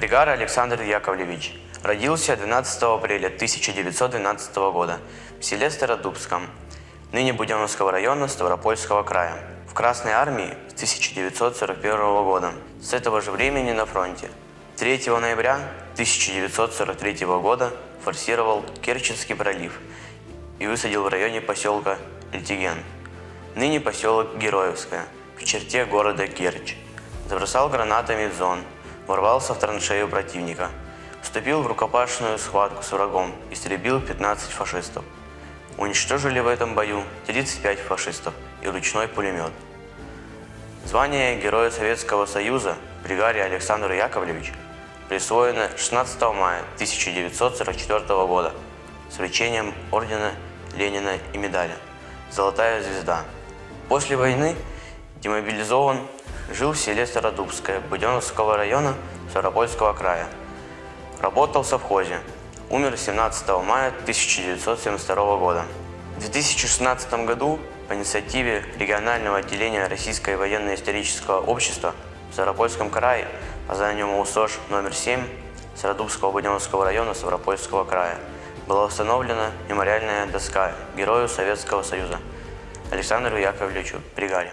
Бригар Александр Яковлевич родился 12 апреля 1912 года в селе Стародубском, ныне Буденновского района Ставропольского края. В Красной армии с 1941 года. С этого же времени на фронте. 3 ноября 1943 года форсировал Керченский пролив и высадил в районе поселка Эльтиген, ныне поселок Героевское, в черте города Керчь. Забросал гранатами в зон, ворвался в траншею противника, вступил в рукопашную схватку с врагом, истребил 15 фашистов. Уничтожили в этом бою 35 фашистов и ручной пулемет. Звание Героя Советского Союза бригаде Александру Яковлевичу присвоено 16 мая 1944 года с вручением ордена Ленина и медали «Золотая звезда». После войны демобилизован, жил в селе Стародубское Буденновского района Ставропольского края. Работал в совхозе. Умер 17 мая 1972 года. В 2016 году по инициативе регионального отделения Российского военно-исторического общества в Ставропольском крае по зданию УСОЖ номер 7 Стародубского Буденновского района Ставропольского края была установлена мемориальная доска Герою Советского Союза Александру Яковлевичу Бригаре.